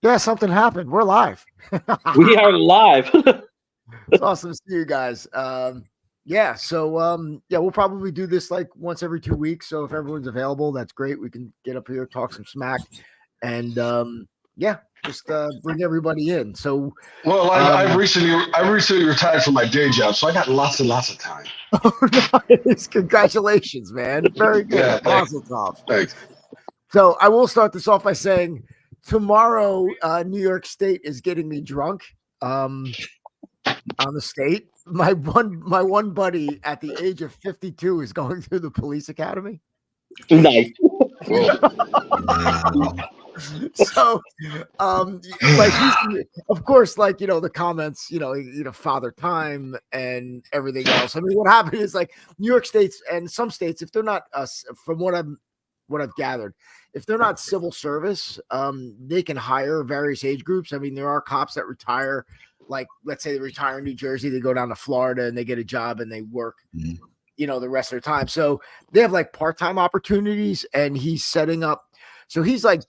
Yeah, something happened. We're live. We are live. It's awesome to see you guys. Yeah, so yeah, we'll probably do this like once every 2 weeks. So if everyone's available, that's great. We can get up here, talk some smack, and yeah, just bring everybody in. So Well, I've um, recently retired from my day job, so I got lots and lots of time. oh, nice. Congratulations, man. Very good. Yeah, thanks. Mazel tov. Thanks. So I will start this off by saying tomorrow, New York State is getting me drunk. On the state. My one buddy at the age of 52 is going through the police academy. Nice. Whoa. So like of course, like the comments, father time and everything else. I mean, what happened is like New York states and some states, if they're not from what I've gathered, if they're not civil service, they can hire various age groups. I mean, there are cops that retire. Like, let's say they retire in New Jersey, they go down to Florida and they get a job and they work, the rest of their time. So they have like part-time opportunities, and he's setting up. So he's like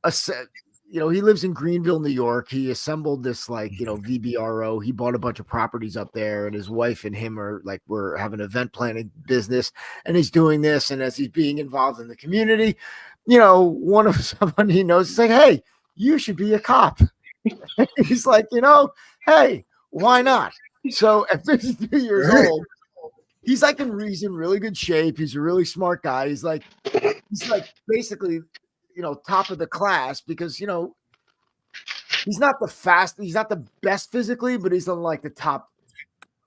he lives in Greenville, New York. He assembled this VBRO. He bought a bunch of properties up there, and his wife and him we're having an event planning business, and he's doing this. And as he's being involved in the community, one of someone he knows is like, hey, you should be a cop. He's like, hey, why not? So at 52 years old, he's like he's in really good shape. He's a really smart guy. He's like basically, top of the class because, he's not the best physically, but he's on like the top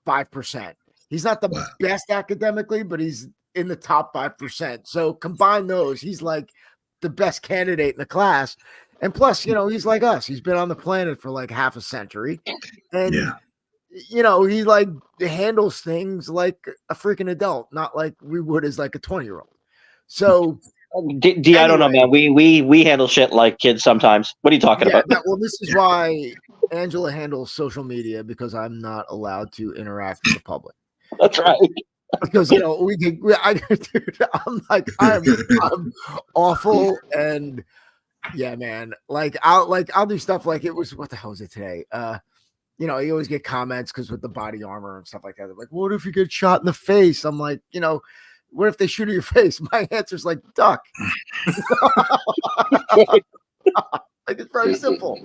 5%. He's not the best academically, but he's in the top 5%. So combine those, he's like the best candidate in the class. And plus, he's like us. He's been on the planet for like half a century. And, he like handles things like a freaking adult, not like we would as like a 20-year-old. So D, I don't know, man. We handle shit like kids sometimes. What are you talking about? Well, this is why Angela handles social media, because I'm not allowed to interact with the public. That's right. Because dude, I'm awful. And yeah, man, I'll do stuff like it was, what the hell is it today? You always get comments because with the body armor and stuff like that, they're like, what if you get shot in the face? I'm like, what if they shoot at your face? My answer's like, duck. Like, it's very simple.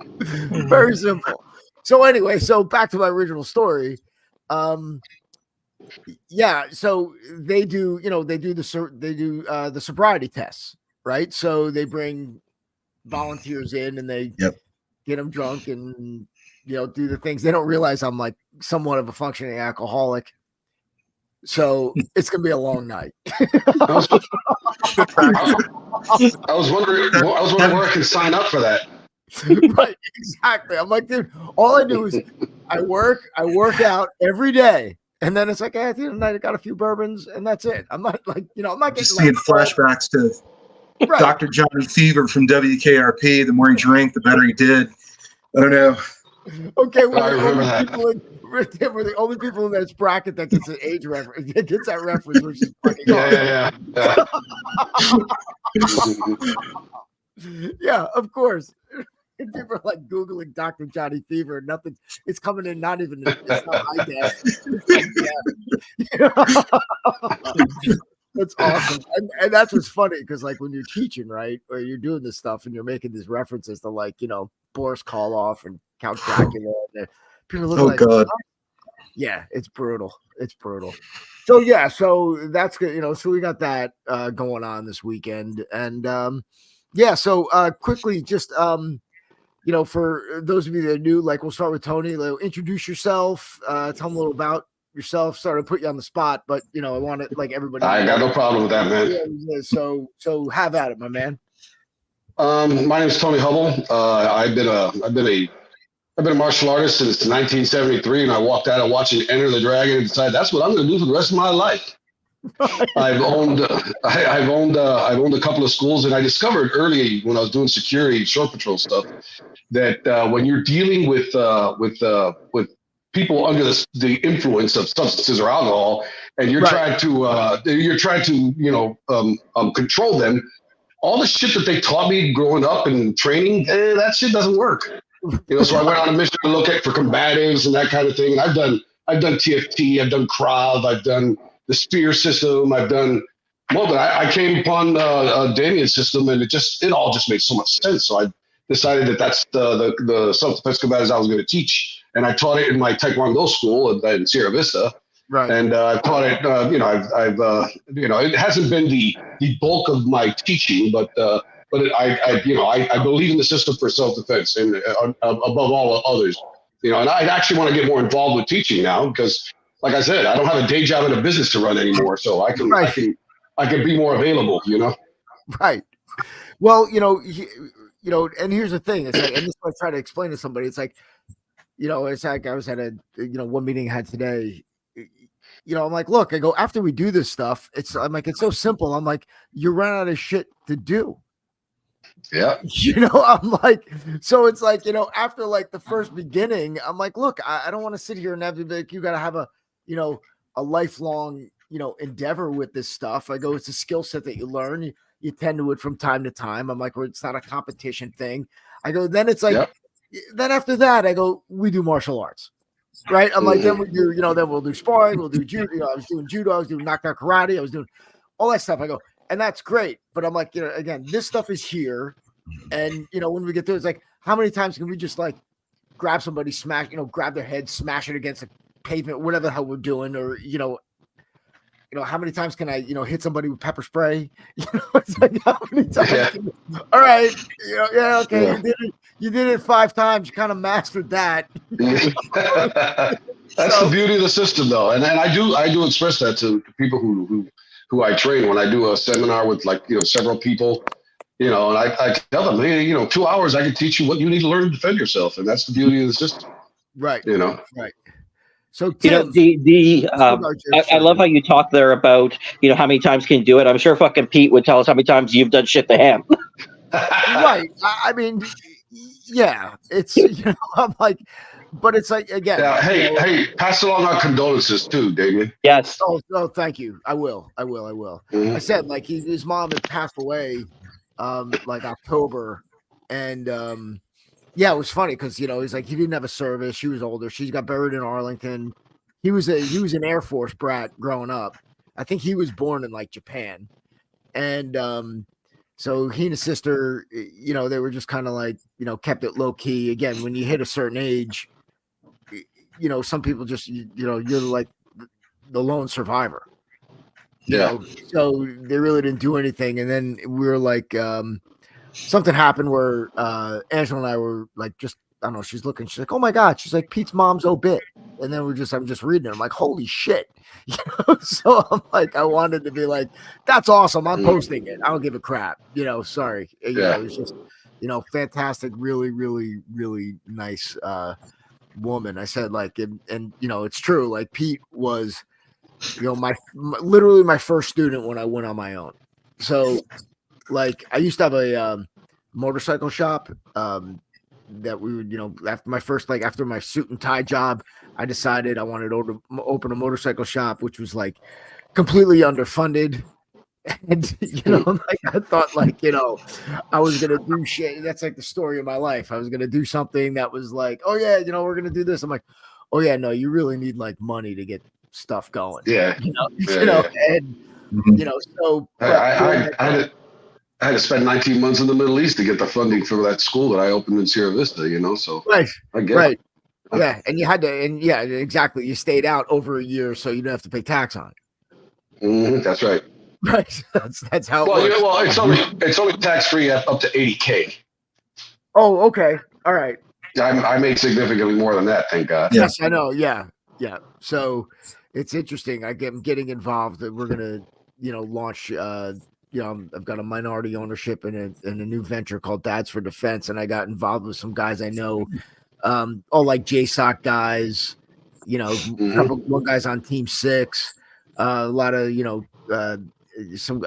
Very simple. So anyway, back to my original story. Yeah, so they do the sobriety tests, right? So they bring volunteers in and they get them drunk and do the things. They don't realize I'm like somewhat of a functioning alcoholic. So it's gonna be a long night. I was wondering where I can sign up for that. Right, exactly. I'm like, dude, all I do is I work out every day. And then it's like, at the end of the night, I got a few bourbons and that's it. I'm not like, I'm not getting just seeing flashbacks to Dr. Johnny Fever from WKRP. The more he drank, the better he did. I don't know. Okay, we're the only people in this bracket that gets an age reference, gets that reference, which is fucking awesome. Yeah, of course. People are like Googling Dr. Johnny Fever and nothing. It's coming in, not even, it's not high def. That's awesome. And that's what's funny, because like when you're teaching, right, or you're doing this stuff and you're making these references to like, Boris Karloff and Count Dracula, and people look God. Yeah, it's brutal. It's brutal. So yeah, so that's good. So we got that going on this weekend. And yeah, so quickly, just for those of you that are new, like we'll start with Tony. Introduce yourself, tell them a little about yourself. Sorry to put you on the spot, but I want it like everybody. I got no problem with that, man. Yeah, so have at it, my man. My name is Tony Hubble. I've been a martial artist since 1973, and I walked out of watching Enter the Dragon and decided that's what I'm going to do for the rest of my life. I've owned a couple of schools, and I discovered early when I was doing security, shore patrol stuff, that when you're dealing with people under the influence of substances or alcohol, and you're trying to control them, all the shit that they taught me growing up and training, that shit doesn't work. So I went on a mission to look at for combatives and that kind of thing. And I've done TFT, I've done Krav, I've done the spear system, I've done more. But I came upon Damian's system, and it all just made so much sense. So I decided that that's the self-defense combatives I was going to teach, and I taught it in my Taekwondo school in Sierra Vista. Right. And I've taught it. It hasn't been the bulk of my teaching, but I believe in the system for self-defense and above all others. And I actually want to get more involved with teaching now because, like I said, I don't have a day job and a business to run anymore, so I can be more available. Right. Well, and here's the thing. It's like, and this is what I try to explain to somebody. It's like, it's like I was at a one meeting I had today. I'm like, look, I go, after we do this stuff, I'm like, it's so simple. I'm like, you run out of shit to do. Yeah. I'm like, so it's like, after like the first beginning, I'm like, look, I don't want to sit here and have to be like, you got to have a lifelong, endeavor with this stuff. I go, it's a skill set that you learn. You tend to it from time to time. I'm like, it's not a competition thing. I go, then it's like, then after that, I go, we do martial arts. Right. I'm like, then we do, then we'll do sparring, we'll do judo. I was doing judo, I was doing knockdown karate, I was doing all that stuff. I go, and that's great. But I'm like, again, this stuff is here. And when we get through, it's like, how many times can we just like grab somebody, smash, grab their head, smash it against the pavement, whatever the hell we're doing, or how many times can I, hit somebody with pepper spray? It's like, how many times? All right. Okay. Yeah. You did it 5 times. You kind of mastered that. That's the beauty of the system, though. And I do express that to people who I train when I do a seminar with several people, and I tell them, hey, 2 hours, I can teach you what you need to learn to defend yourself. And that's the beauty of the system. Right. Right. So Tim, I love how you talk there about how many times can you do it. I'm sure fucking Pete would tell us how many times you've done shit to him. Right. I mean, yeah, it's I'm like, but it's like again. Yeah, hey, pass along our condolences too, Damian. Yes. Oh, thank you. I will. Mm-hmm. I said like his mom had passed away, like October, and yeah, it was funny because he's like he didn't have a service. She was older. She got buried in Arlington. He was an Air Force brat growing up. I think he was born in like Japan, and so he and his sister, they were just kind of like kept it low key. Again, when you hit a certain age, some people just you're like the lone survivor. So they really didn't do anything, and then we were like. Something happened where Angela and I were like, just I don't know. She's like, oh my god. She's like, Pete's mom's obit, and then I'm just reading it. I'm like, holy shit. So I'm like, I wanted to be like, that's awesome. I'm posting it. I don't give a crap. Sorry. It was just fantastic. Really, really, really nice woman. I said like, and it's true. Like Pete was, literally my first student when I went on my own. So. Like I used to have a motorcycle shop that we would, after my suit and tie job, I decided I wanted to open a motorcycle shop, which was like completely underfunded. And, I thought I was going to do shit. That's like the story of my life. I was going to do something that was like, oh yeah, we're going to do this. I'm like, oh yeah, no, you really need like money to get stuff going. Yeah. And, so. I had to spend 19 months in the Middle East to get the funding for that school that I opened in Sierra Vista, so. Right. I get right. it. Yeah. And you had to, and yeah, exactly. You stayed out over a year, so you don't have to pay tax on it. Mm-hmm, that's right. Right. That's how it works. It's only tax-free up to 80K. Oh, okay. All right. I made significantly more than that, thank God. Yes, I know. Yeah. Yeah. So it's interesting. I'm getting involved. We're going to, launch, I've got a minority ownership in a new venture called Dads for Defense, and I got involved with some guys I know, all like JSOC guys, one guy's on Team 6, a lot of some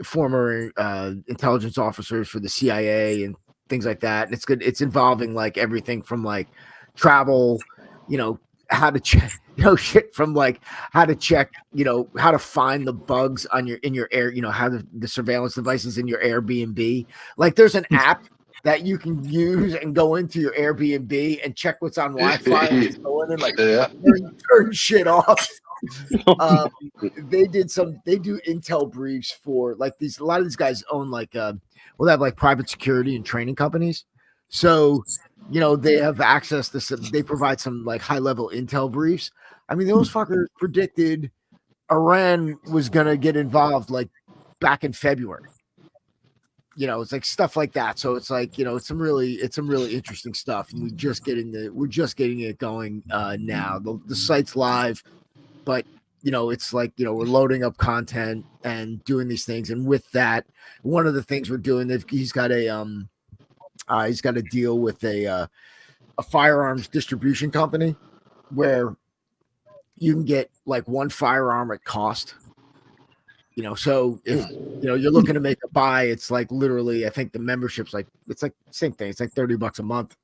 former intelligence officers for the CIA and things like that. And it's good. It's involving like everything from like travel, how to check, shit from like how to check, how to find the bugs on in your air, how the surveillance devices in your Airbnb. Like there's an app that you can use and go into your Airbnb and check what's on Wi-Fi and just go in and like turn shit off. They do intel briefs for like a lot of these guys own like they have like private security and training companies. So, they have access to they provide some like high level intel briefs. I mean, those fuckers predicted Iran was going to get involved like back in February. It's like stuff like that. So it's like, it's some really interesting stuff. And we're just getting it going now. The site's live, but it's like, we're loading up content and doing these things. And with that, one of the things we're doing, he's got a deal with a firearms distribution company where you can get like one firearm at cost. So if you're looking to make a buy, it's like literally, I think the membership's like, it's like same thing. It's like $30 a month,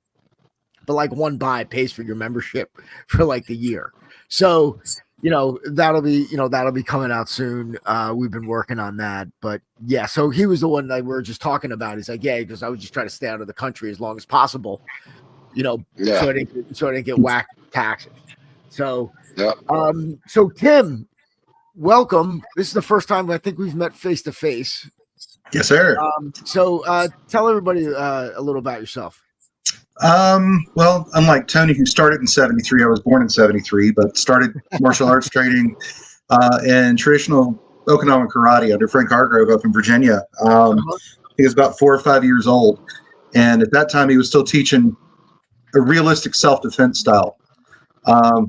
but like one buy pays for your membership for like a year. So, that'll be coming out soon. We've been working on that, but yeah. So he was the one that we were just talking about. He's like, yeah, because I would just try to stay out of the country as long as possible, so I didn't get whacked with taxes. So, so Tim, welcome. This is the first time I think we've met face to face. Yes, sir. So tell everybody a little about yourself. Well, unlike Tony, who started in 73, I was born in 73, but started martial arts training in traditional Okinawan karate under Frank Hargrove up in Virginia. He was about 4 or 5 years old. And at that time, he was still teaching a realistic self-defense style.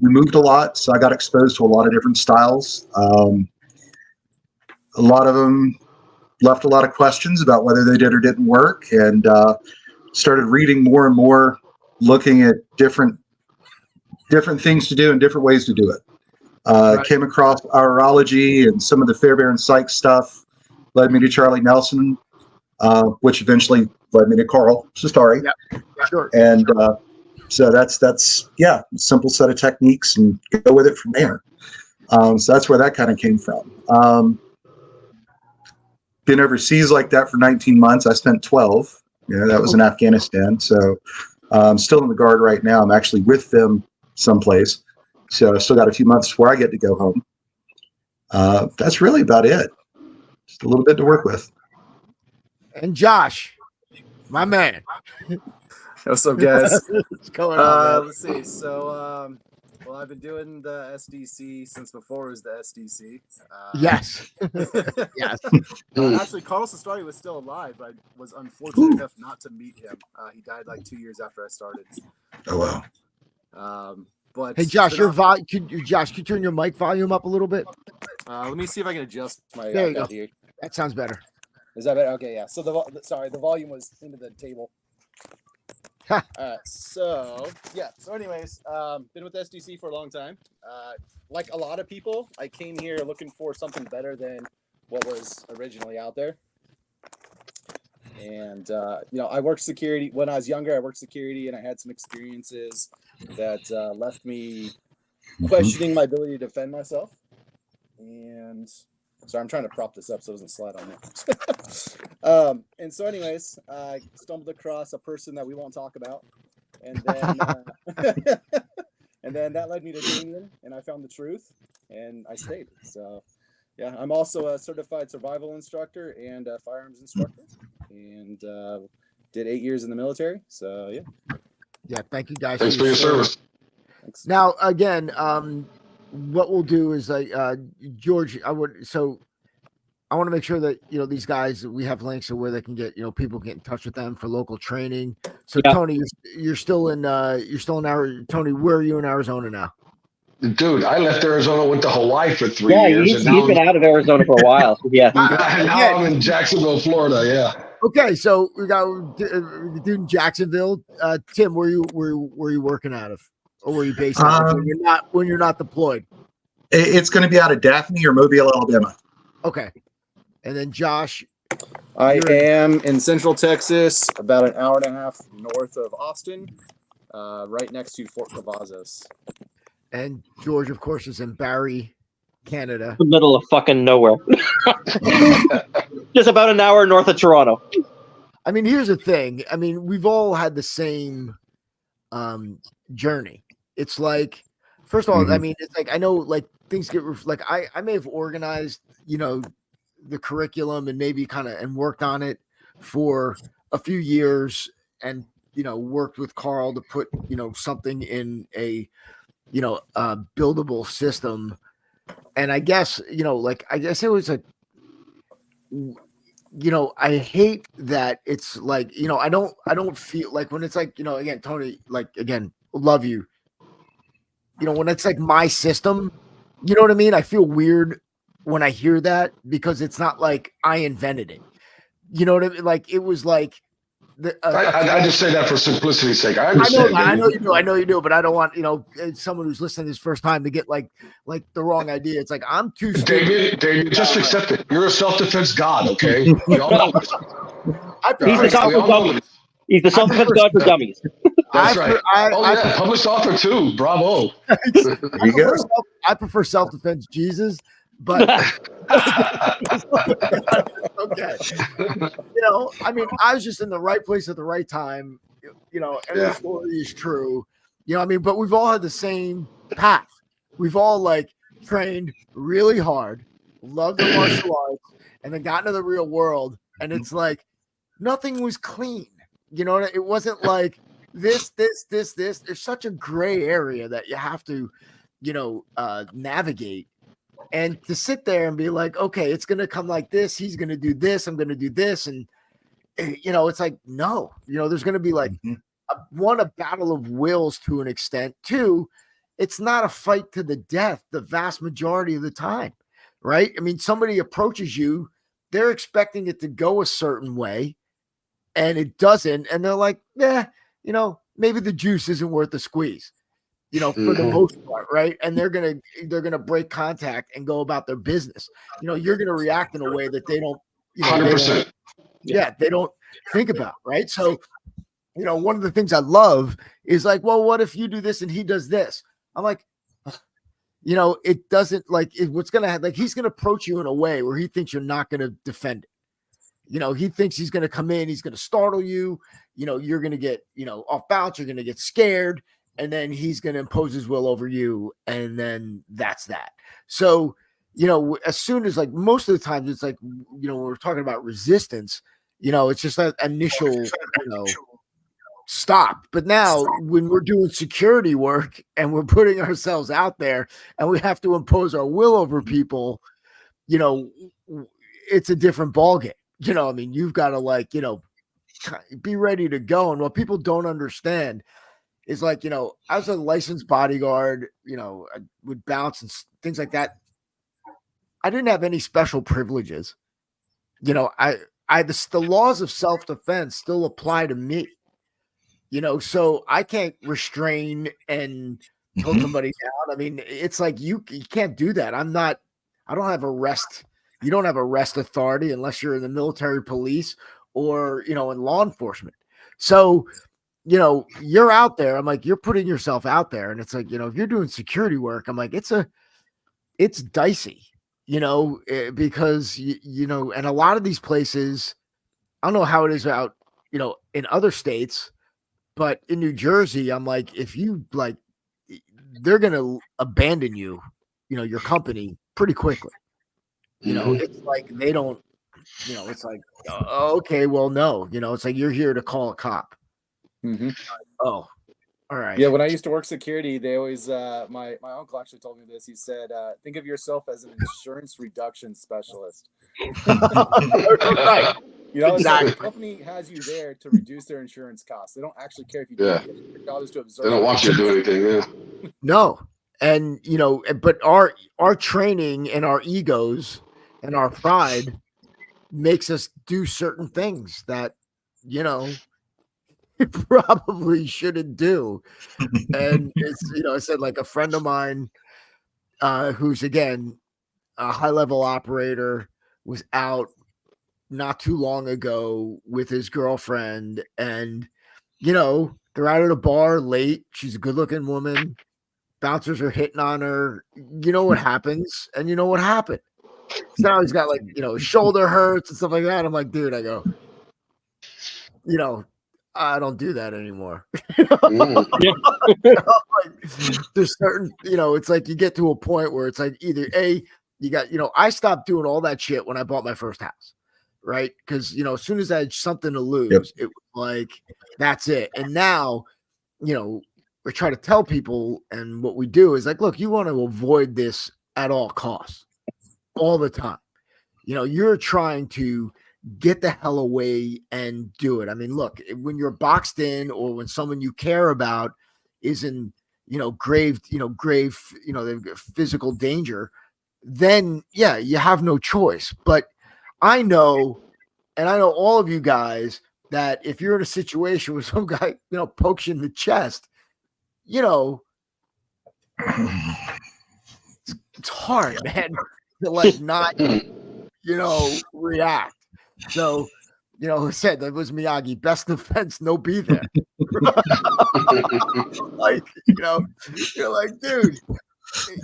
We moved a lot, so I got exposed to a lot of different styles. A lot of them left a lot of questions about whether they did or didn't work, and started reading more and more, looking at different things to do and different ways to do it. Came across aurology and some of the Fairbairn Sykes stuff, led me to Charlie Nelson, which eventually led me to Carl Sestari. Yeah, sure. And so that's a simple set of techniques and go with it from there. So that's where that kind of came from. Been overseas like that for 19 months. I spent 12. That was in Afghanistan. So I'm still in the Guard right now. I'm actually with them someplace. So I still got a few months where I get to go home. That's really about it. Just a little bit to work with. And Josh, my man. What's up, guys? What's going on, let's see. So, I've been doing the SDC since before it was the SDC. Yes. Yes. Actually, Carlos Sestari was still alive. I was unfortunate enough not to meet him. He died like 2 years after I started. Oh, wow. But hey, Josh, Josh, can you turn your mic volume up a little bit? Let me see if I can adjust my. There you go. Here. That sounds better. Is that better? Okay, yeah. So the volume was into the table. All right, so anyways, been with SDC for a long time. Like a lot of people, I came here looking for something better than what was originally out there. And I worked security when I was younger. I worked security, and I had some experiences that left me questioning my ability to defend myself. And so I'm trying to prop this up so it doesn't slide on me. And so anyways, I stumbled across a person that we won't talk about. And then and then that led me to Damian, and I found the truth, and I stayed. So yeah, I'm also a certified survival instructor and a firearms instructor, and did 8 years in the military. So yeah. Yeah, thank you guys. Thanks for your service. Thanks. Now, again, what we'll do is George, I want to make sure that these guys, we have links to where they can get people get in touch with them for local training. So yeah. Tony, you're still in Arizona. Tony, where are you in Arizona now? Dude, I left Arizona, went to Hawaii for 3 years. He's been out of Arizona for a while. So yeah. Now I'm in Jacksonville, Florida. Yeah. Okay, so we got dude in Jacksonville. Tim, where you working out of, or where you based out of when you're not deployed? It's going to be out of Daphne or Mobile, Alabama. Okay, and then Josh, I am in Central Texas, about an hour and a half north of Austin, right next to Fort Cavazos. And George, of course, is in Barrie, Canada. The middle of fucking nowhere. Just about an hour north of Toronto. I mean, here's the thing. I mean, we've all had the same journey. It's like, first of all, I mean, it's like, I know like things get like I may have organized, the curriculum and maybe kind of and worked on it for a few years and worked with Carl to put something in a buildable system. And I guess I guess it was I hate that it's like I don't feel like when it's like again, Tony, like again, love you, when it's like my system, you know what I mean? I feel weird when I hear that because it's not like I invented it. You know what I mean? Like it was like I just say that for simplicity's sake. I understand. I know you do, but I don't want someone who's listening this first time to get like the wrong idea. It's like I'm too stupid. Damian, just accept it. You're a self-defense god, okay? We all know this. He's the self-defense god for dummies. That's right. Published author too. Bravo. There you go. I prefer self-defense Jesus, but okay. I mean, I was just in the right place at the right time. Every story is true. I mean, but we've all had the same path. We've all like trained really hard, loved the martial arts, and then got into the real world. And it's like nothing was clean. It wasn't like this. There's such a gray area that you have to, navigate. And to sit there and be like, okay, it's going to come like this. He's going to do this. I'm going to do this. And, it's like, no, there's going to be like a battle of wills to an extent. Two, it's not a fight to the death the vast majority of the time, right? I mean, somebody approaches you, they're expecting it to go a certain way and it doesn't. And they're like, maybe the juice isn't worth the squeeze. For the most part, right? And they're gonna break contact and go about their business. You're gonna react in a way that they don't, 100%. They don't think about, right? So, one of the things I love is like, well, what if you do this and he does this? I'm like, it doesn't what's gonna happen? Like he's gonna approach you in a way where he thinks you're not gonna defend it. He thinks he's gonna come in, he's gonna startle you. You're gonna get off balance. You're gonna get scared. And then he's going to impose his will over you. And then that's that. So, as soon as like most of the times it's like, when we're talking about resistance, it's just that initial, stop. But now when we're doing security work and we're putting ourselves out there and we have to impose our will over people, it's a different ballgame. I mean, you've got to be ready to go. And what people don't understand is like, I was a licensed bodyguard, I would bounce and things like that. I didn't have any special privileges. The laws of self-defense still apply to me, so I can't restrain and hold somebody down. I mean, it's like, you can't do that. I don't have arrest. You don't have arrest authority unless you're in the military police or, in law enforcement. So, you're out there. I'm like, you're putting yourself out there. And it's like, if you're doing security work, I'm like, it's dicey, because, and a lot of these places, I don't know how it is out, in other states, but in New Jersey, I'm like, if you like, they're going to abandon you, your company pretty quickly. It's like, they don't, it's like, okay, well, no, it's like, you're here to call a cop. Mm-hmm. Oh, all right. Yeah, when I used to work security, they always my uncle actually told me this. He said, think of yourself as an insurance reduction specialist. Right. Exactly. The company has you there to reduce their insurance costs. They don't actually care if you do it. Your job is to observe. They don't want you to do anything, yeah. No. And but our training and our egos and our pride makes us do certain things that probably shouldn't do. And it's I said, like, a friend of mine who's again a high-level operator was out not too long ago with his girlfriend, and they're out at a bar late. She's a good-looking woman, bouncers are hitting on her. You know what happens, and you know what happened. So now he's got like, his shoulder hurts and stuff like that. I'm like, dude, I go, I don't do that anymore. Like, there's certain, it's like you get to a point where it's like either you got, I stopped doing all that shit when I bought my first house, right? Because as soon as I had something to lose, it was like that's it. And now, we try to tell people, and what we do is like, look, you want to avoid this at all costs, all the time. You're trying to get the hell away and do it. I mean, look, when you're boxed in, or when someone you care about is in, grave physical danger, then yeah, you have no choice. But I know, and I know all of you guys, that if you're in a situation where some guy, pokes you in the chest, it's hard, man, to like not, react. So, who said that was Miyagi? Best defense, no be there. Like, you're like, dude,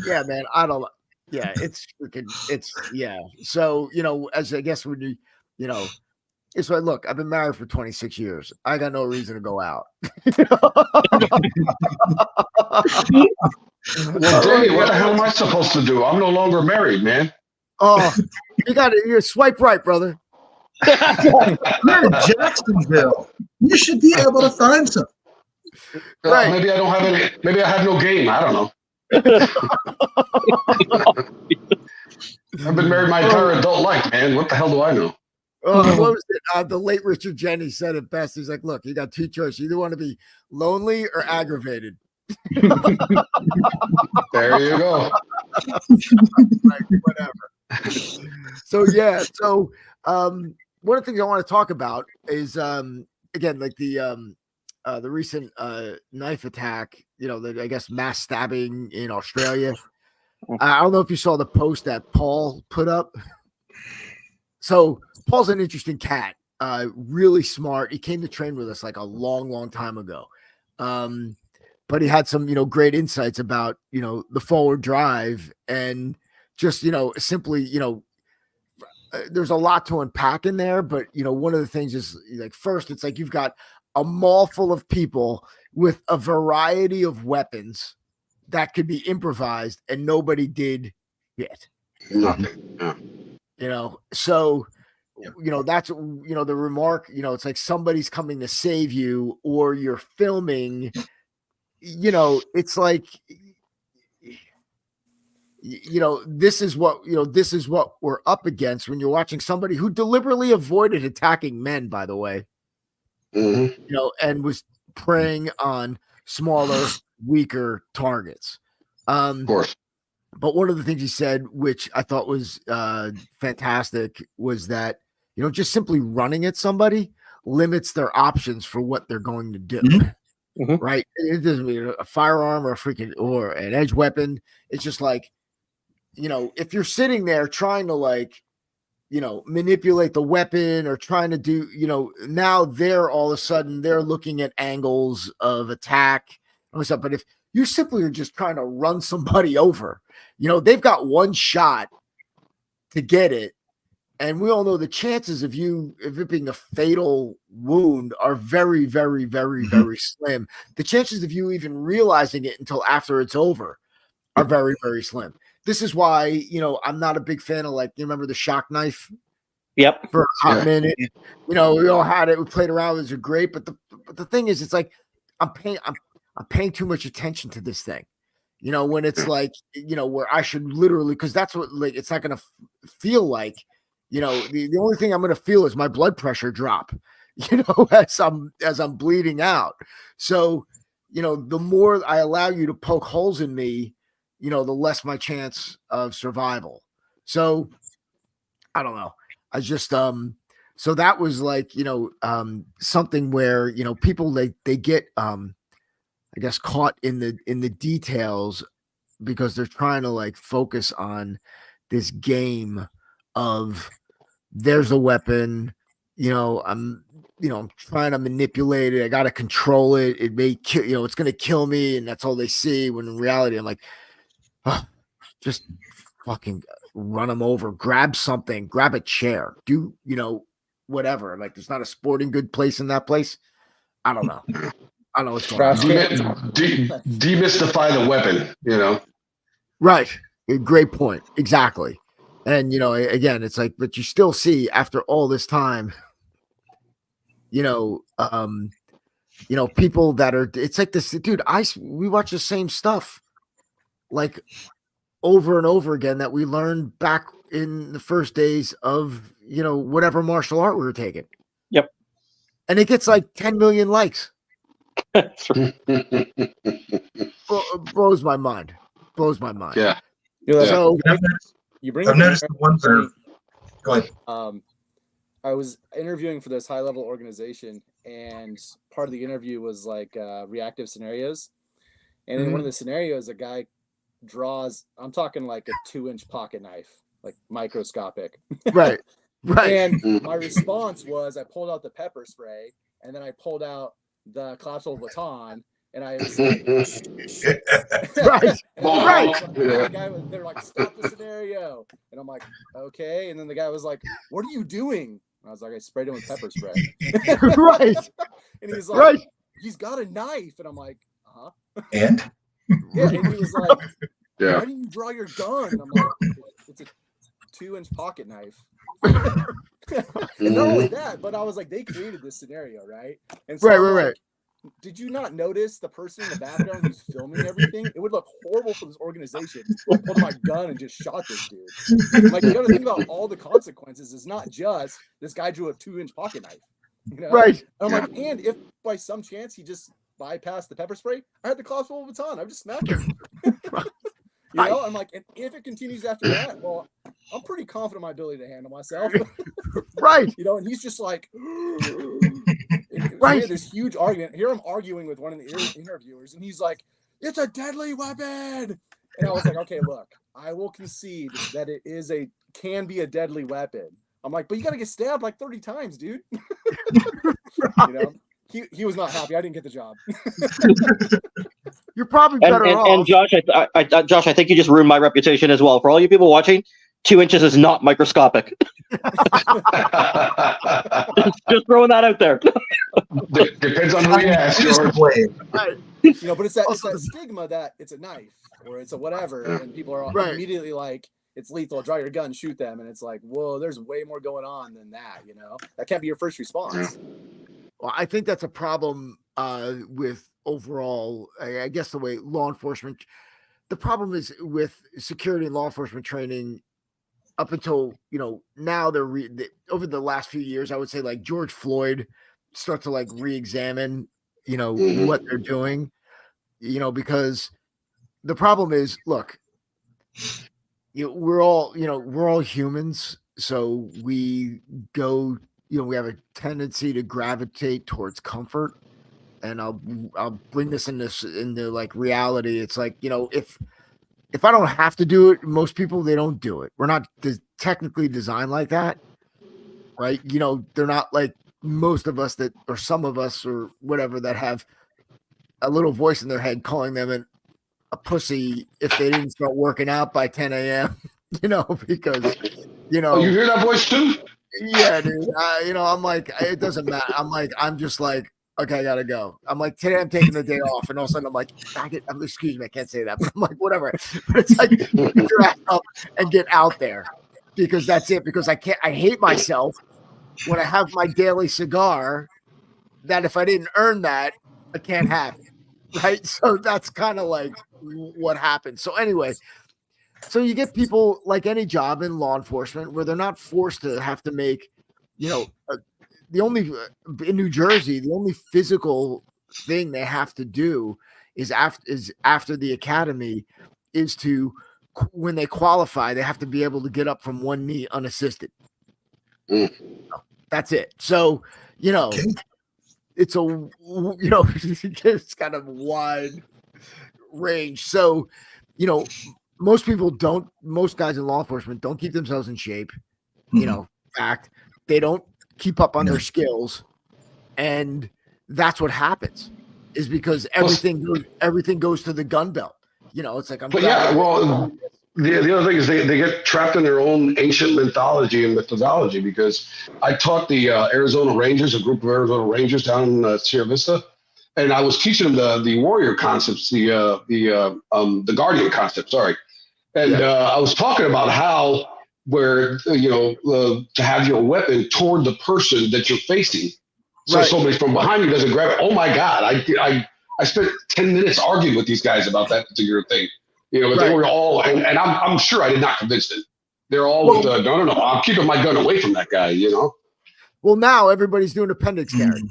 yeah, man, I don't. Yeah, it's freaking. It's yeah. So, as I guess when it's like, look, I've been married for 26 years. I got no reason to go out. Well, Damian, what the hell am I supposed to do? I'm no longer married, man. Oh, you swipe right, brother. You're in Jacksonville. You should be able to find some. Right. Maybe I don't have any. Maybe I have no game. I don't know. I've been married my entire adult life, man. What the hell do I know? What was it? The late Richard Jennings said it best. He's like, look, you got two choices. You either want to be lonely or aggravated. There you go. Like, whatever. So yeah. So one of the things I want to talk about is again, like the recent knife attack, the I guess mass stabbing in Australia. I don't know if you saw the post that Paul put up. So Paul's an interesting cat, really smart. He came to train with us like a long, long time ago. But he had some, great insights about, the forward drive, and just, simply, there's a lot to unpack in there. But, one of the things is like, first, it's like you've got a mall full of people with a variety of weapons that could be improvised, and nobody did yet. Nothing. Yeah. So, that's, the remark, it's like somebody's coming to save you, or you're filming, it's like, this is what we're up against when you're watching somebody who deliberately avoided attacking men, by the way, and was preying on smaller, weaker targets. Of course. But one of the things he said, which I thought was fantastic, was that, just simply running at somebody limits their options for what they're going to do. Mm-hmm. Right? It doesn't mean a firearm or an edge weapon. It's just like, if you're sitting there trying to like, manipulate the weapon, or trying to do, now they're all of a sudden they're looking at angles of attack and stuff. But if you simply are just trying to run somebody over, they've got one shot to get it. And we all know the chances of it being a fatal wound are very, very, very, very slim. The chances of you even realizing it until after it's over are very, very slim. This is why, I'm not a big fan of, like, you remember the shock knife? Yep. For a hot minute. We all had it. We played around. It was great. But the thing is, it's like, I'm paying too much attention to this thing. When it's like, where I should literally, because that's what, like, it's not going to feel like, the only thing I'm going to feel is my blood pressure drop, as I'm bleeding out. So, the more I allow you to poke holes in me, the less my chance of survival. So I don't know. I just, so that was like, something where, people, they get, I guess, caught in the details, because they're trying to like focus on this game of, there's a weapon, I'm trying to manipulate it. I got to control it. It may kill, it's going to kill me. And that's all they see. When in reality, I'm like, oh, just fucking run them over, grab something, grab a chair, do, whatever. Like, there's not a sporting good place in that place. I don't know. I don't know what's going on. Demystify the weapon, Right. Great point. Exactly. And, again, it's like, but you still see after all this time, people that are, it's like this, dude, we watch the same stuff like over and over again that we learned back in the first days of, whatever martial art we were taking. Yep. And it gets like 10 million likes. Blows my mind. Yeah. So I've noticed the ones that are. Go ahead. I was interviewing for this high-level organization, and part of the interview was like reactive scenarios. And in one of the scenarios, a guy draws, I'm talking like a 2-inch pocket knife, like microscopic. Right. And my response was, I pulled out the pepper spray, and then I pulled out the collapsible baton, and I was like, right. They're like, stop the scenario. And I'm like, okay. And then the guy was like, what are you doing? And I was like, I sprayed him with pepper spray. Right. And he's like, he's got a knife. And I'm like, huh? And? Yeah. And he was like, why do you draw your gun? And I'm like, it's a 2-inch pocket knife. And not only that, but I was like, they created this scenario, right? And so right. Did you not notice the person in the background who's filming everything? It would look horrible for this organization. I pulled my gun and just shot this dude. Like, you got to think about all the consequences. It's not just this guy drew a 2-inch pocket knife. Right. And I'm like, and if by some chance he just bypassed the pepper spray, I had the collapsible baton. I just smacked him. I'm like, and if it continues after that, well, I'm pretty confident in my ability to handle myself. Right. And he's just like, right. We had this huge argument. Here I'm arguing with one of the interviewers, and he's like, it's a deadly weapon. And I was like, okay, look, I will concede that it can be a deadly weapon. I'm like, but you got to get stabbed like 30 times, dude. Right. He was not happy. I didn't get the job. You're probably better off. And Josh, Josh, I think you just ruined my reputation as well. For all you people watching, 2 inches is not microscopic. just throwing that out there. Depends on who you ask. But it's that stigma that it's a knife or it's a whatever, and people are immediately like, it's lethal. Draw your gun, shoot them, and it's like, whoa, there's way more going on than that. That can't be your first response. Well, I think that's a problem with overall, I guess, the way law enforcement. The problem is with security and law enforcement training up until, now over the last few years, I would say like George Floyd start to like re-examine, what they're doing, because the problem is, look, we're all humans. So we go, we have a tendency to gravitate towards comfort. And I'll bring this into like reality. It's like, if I don't have to do it, most people, they don't do it. We're not technically designed like that, right? They're not like most of us or some of us or whatever that have a little voice in their head calling them a pussy if they didn't start working out by 10 a.m., because, Oh, you hear that voice too? Yeah, dude. I'm like, it doesn't matter. I'm just like, okay, I gotta go. I'm like, today I'm taking the day off, and all of a sudden I'm like, excuse me, I can't say that, but I'm like, whatever. But it's like, get your ass up and get out there, because that's it. Because I hate myself when I have my daily cigar. That if I didn't earn that, I can't have it, right? So that's kind of like what happens. So anyway, so you get people like any job in law enforcement where they're not forced to have to make, the only in New Jersey, the only physical thing they have to do is after the academy is to, when they qualify, they have to be able to get up from one knee unassisted. That's it. So, it's it's kind of wide range. So, most guys in law enforcement don't keep themselves in shape. Fact, they don't keep up on their skills, and that's what happens. Is because everything goes to the gun belt. It's like the other thing is they get trapped in their own ancient mythology and methodology, because I taught the Arizona Rangers, a group of Arizona Rangers down in Sierra Vista, and I was teaching them the warrior concepts, the guardian concept, sorry. And I was talking about how to have your weapon toward the person that you're facing. So somebody from behind you doesn't grab it. Oh my God. I spent 10 minutes arguing with these guys about that particular thing. But they were all, and I'm sure I did not convince them. They're all with, no, I'm keeping my gun away from that guy, Well, now everybody's doing appendix carry.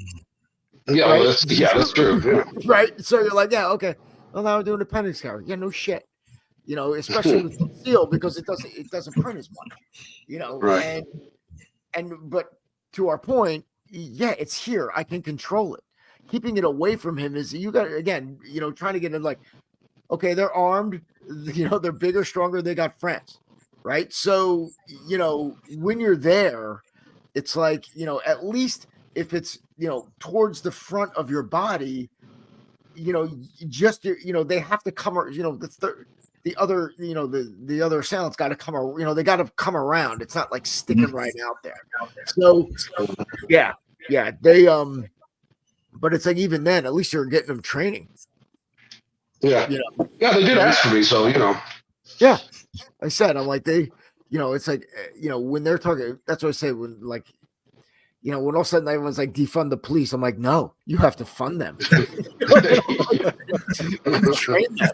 Yeah, right? That's true. Yeah. Right. So you're like, yeah, okay. Well, now we're doing appendix carry. Yeah, no shit. Especially with conceal, because it doesn't print as much. Right. But to our point, yeah, it's here. I can control it. Keeping it away from him is you got, again, trying to get him like, okay, they're armed, they're bigger, stronger, they got friends, right? So, when you're there, it's like, at least if it's, towards the front of your body, just, they have to come, the other assailant's got to come around, they got to come around. It's not like sticking right out there. So, yeah, they, but it's like, even then, at least you're getting them training. Yeah. Yeah, they did ask for me, so, Yeah. I said, I'm like, it's like, when they're talking, that's what I say, when like, when all of a sudden everyone's like, defund the police. I'm like, no, you have to fund them. Train them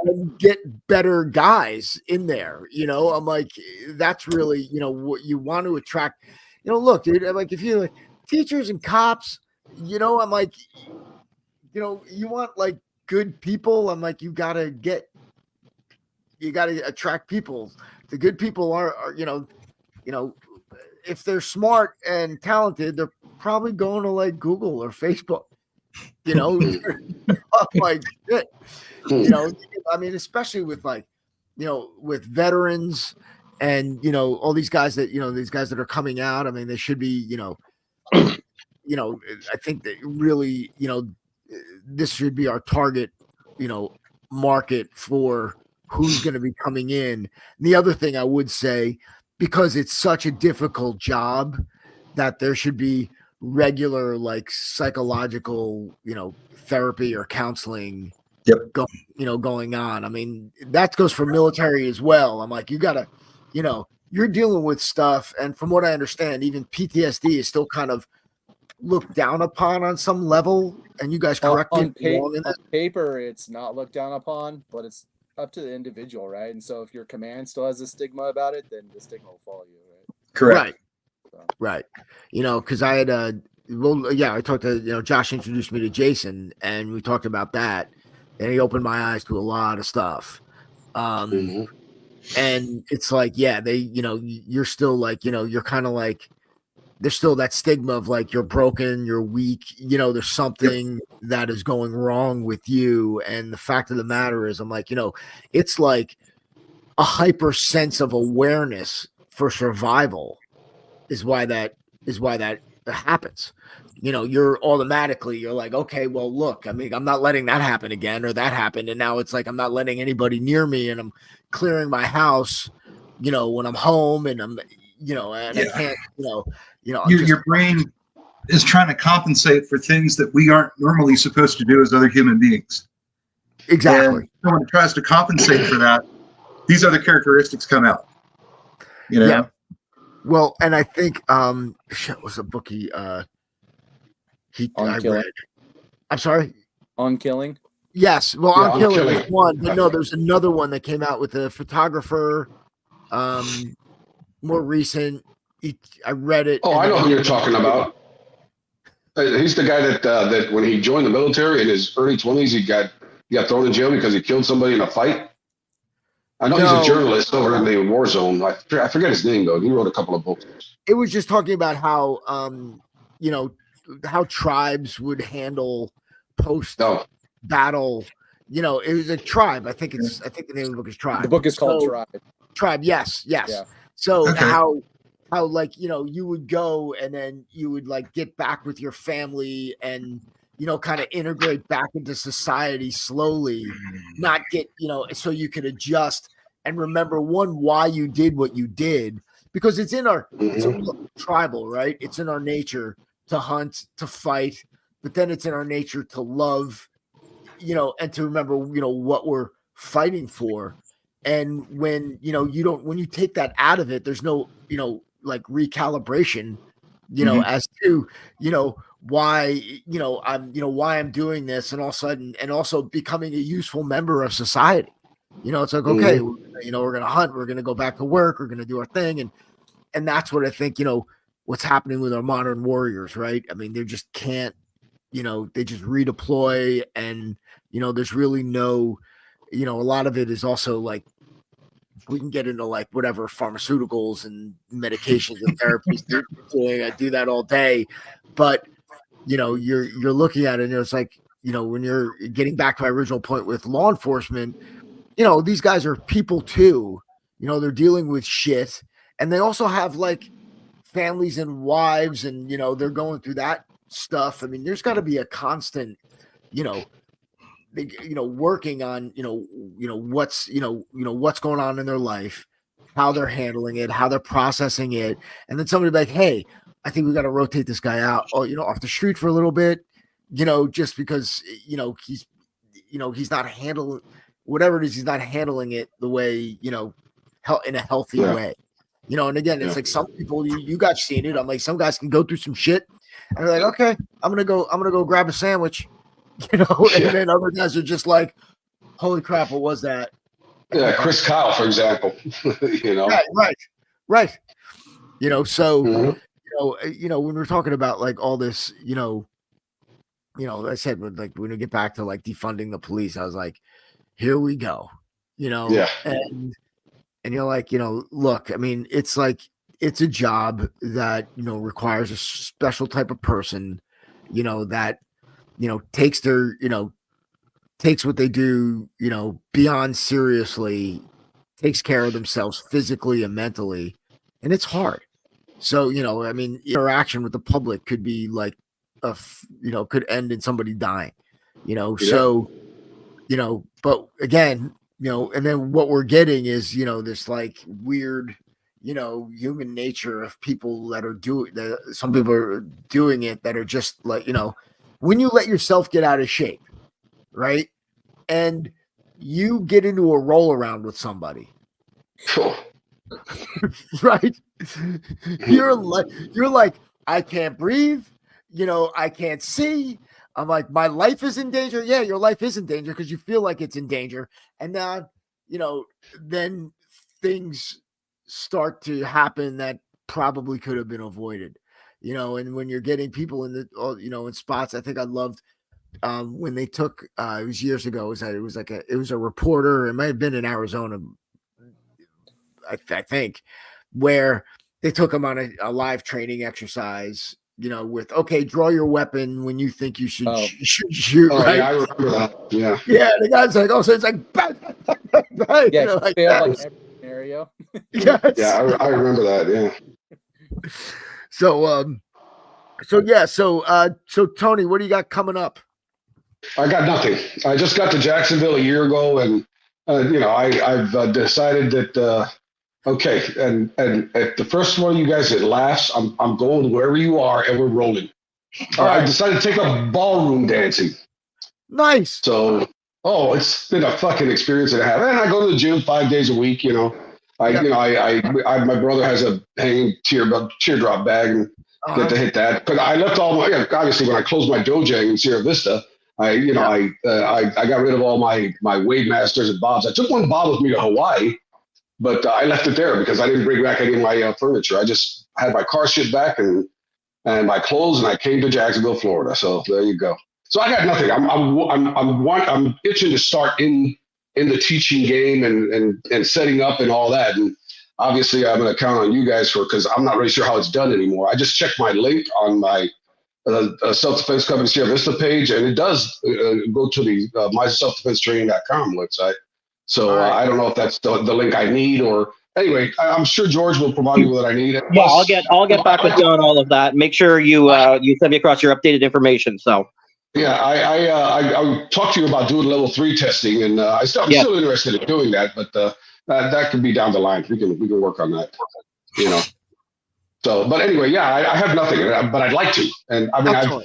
and get better guys in there. I'm like, that's really, what you want to attract. Look, dude, I'm like, if you like teachers and cops, I'm like, you want like good people. I'm like, you gotta attract people. The good people are if they're smart and talented, they're probably going to like Google or Facebook, like shit. I mean, especially with like, with veterans and, all these guys that are coming out. I mean, they should be, I think that really, this should be our target, market for who's going to be coming in. And the other thing I would say, because it's such a difficult job, that there should be regular like psychological, therapy or counseling going on. I mean, that goes for military as well. I'm like, you gotta, you're dealing with stuff. And from what I understand, even PTSD is still kind of looked down upon on some level. And you guys correct me on paper, it's not looked down upon, but it's up to the individual, right? And so if your command still has a stigma about it, then the stigma will follow you, right? Correct. Right. Because I had I talked to, Josh introduced me to Jason, and we talked about that, and he opened my eyes to a lot of stuff. And it's like, yeah, they, you're still like, you're kind of like, there's still that stigma of like, you're broken, you're weak, there's something that is going wrong with you. And the fact of the matter is, I'm like, it's like a hyper sense of awareness for survival is why that happens. You're automatically, you're like, okay, well, look, I mean, I'm not letting that happen again, or that happened. And now it's like, I'm not letting anybody near me, and I'm clearing my house, when I'm home, and I'm, and I can't, your brain is trying to compensate for things that we aren't normally supposed to do as other human beings. Exactly. And someone tries to compensate for that, these other characteristics come out. Yeah. Well, and I think was a bookie I read. I'm sorry? On Killing? Yes. Well, On Killing is one, but no, there's another one that came out with a photographer, more recent. I read it. Oh, I know who you're talking about. He's the guy that when he joined the military in his early 20s, he got thrown in jail because he killed somebody in a fight. I know he's a journalist over in the war zone. I forget his name though. He wrote a couple of books. It was just talking about how how tribes would handle post battle. It was a tribe. I think the name of the book is Tribe. The book is called Tribe. Tribe. Yes. Yeah. So how how like, you know, you would go and then you would like get back with your family and, you know, kind of integrate back into society slowly, not get, you know, so you could adjust and remember why you did what you did, because it's in our, it's tribal, right? It's in our nature to hunt, to fight, but then it's in our nature to love, you know, and to remember, you know, what we're fighting for. And when, you know, when you take that out of it, there's no, you know, like recalibration, you know, as to, you know, why, you know, why I'm doing this, and all of a sudden, and also becoming a useful member of society. You know, it's like, okay, you know, we're going to hunt, we're going to go back to work, we're going to do our thing. And that's what I think, you know, what's happening with our modern warriors, right? I mean, they just can't, you know, they just redeploy, and, you know, there's really no, you know, a lot of it is also like, we can get into like whatever pharmaceuticals and medications and therapies they're doing. I do that all day, but you know, you're looking at it and it's like, you know, when you're getting back to my original point with law enforcement, you know, these guys are people too, you know, they're dealing with shit, and they also have like families and wives, and, you know, they're going through that stuff. I mean, there's got to be a constant, you know, working on, what's going on in their life, how they're handling it, how they're processing it. And then somebody be like, hey, I think we got to rotate this guy out, off the street for a little bit, you know, just because, you know, he's not handling whatever it is. He's not handling it the way, you know, in a healthy way, you know? And again, it's like some people, you guys seen it. I'm like, some guys can go through some shit and they're like, okay, I'm going to go grab a sandwich. You know, and then other guys are just like, holy crap, what was that? Yeah, Chris Kyle, for example. You know, right. You know, so you know, when we're talking about like all this, you know, I said, like, when we get back to like defunding the police, I was like, here we go, you know, and you're like, you know, look, I mean, it's like, it's a job that, you know, requires a special type of person, you know, that, you know, takes what they do, you know, beyond seriously, takes care of themselves physically and mentally, and it's hard. So, you know, I mean, interaction with the public could be like could end in somebody dying, you know. So, you know, but again, you know, and then what we're getting is, you know, this like weird, you know, human nature of people that are doing that. Some people are doing it that are just like, you know, when you let yourself get out of shape, right? And you get into a roll around with somebody, right? You're like, I can't breathe, you know, I can't see. I'm like, my life is in danger. Yeah, your life is in danger because you feel like it's in danger. And now, you know, then things start to happen that probably could have been avoided. You know, and when you're getting people in the, you know, in spots, I think I loved when they took, it was years ago, it was a reporter, it might have been in Arizona, I think, where they took him on a live training exercise, you know, with, okay, draw your weapon when you think you should shoot. Right? Yeah, I remember that. Yeah. Yeah, the guy's like, oh, so it's like, right? Yeah, you know, like every scenario. Yes. Yeah, I remember that. Yeah. So, so Tony, what do you got coming up? I got nothing. I just got to Jacksonville a year ago, and you know, I've decided that okay, and at the first one of you guys that laughs, I'm going wherever you are, and we're rolling. I decided to take up ballroom dancing. Nice. So, it's been a fucking experience and a half. And I go to the gym 5 days a week. You know, my brother has a hanging teardrop bag, and get to hit that. But I left all my, obviously when I closed my dojo in Sierra Vista, I got rid of all my Wade Masters and bobs. I took one bob with me to Hawaii, but I left it there because I didn't bring back any of my furniture. I just had my car shipped back and my clothes, and I came to Jacksonville, Florida. So there you go. So I got nothing. I'm itching to start in the teaching game and setting up and all that. And obviously, I'm going to count on you guys because I'm not really sure how it's done anymore. I just checked my link on my self-defense company Sierra Vista page, and it does go to the myselfdefensetraining.com website. So I don't know if that's the link I need, or anyway, I'm sure George will provide me with what I need. Yeah, I'll get back with you on all of that. Make sure you send me across your updated information. So. Yeah, I talked to you about doing level 3 testing, and I'm still interested in doing that, but that could be down the line. We can work on that, you know. So, but anyway, yeah, I have nothing, but I'd like to, and I mean, I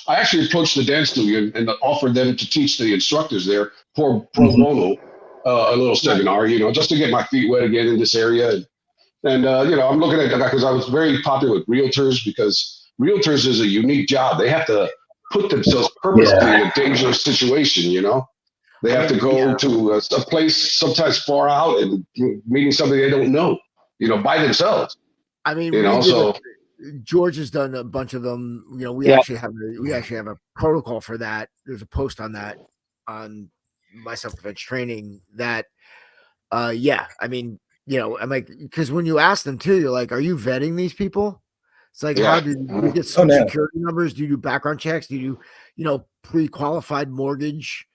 actually approached the dance studio and offered them to teach the instructors there pro bono a little seminar, you know, just to get my feet wet again in this area, and you know, I'm looking at that because I was very popular with realtors because realtors is a unique job. They have to put themselves purposely in a dangerous situation, you know. They have to go to a place sometimes far out and meeting somebody they don't know, you know, by themselves. I mean, you know, so George has done a bunch of them. You know, we actually have a protocol for that. There's a post on that on my self-defense training that I mean, you know, I'm like, because when you ask them too, you're like, are you vetting these people? It's like, how do you get some security numbers? Do you do background checks? Do you, you know, pre-qualified mortgage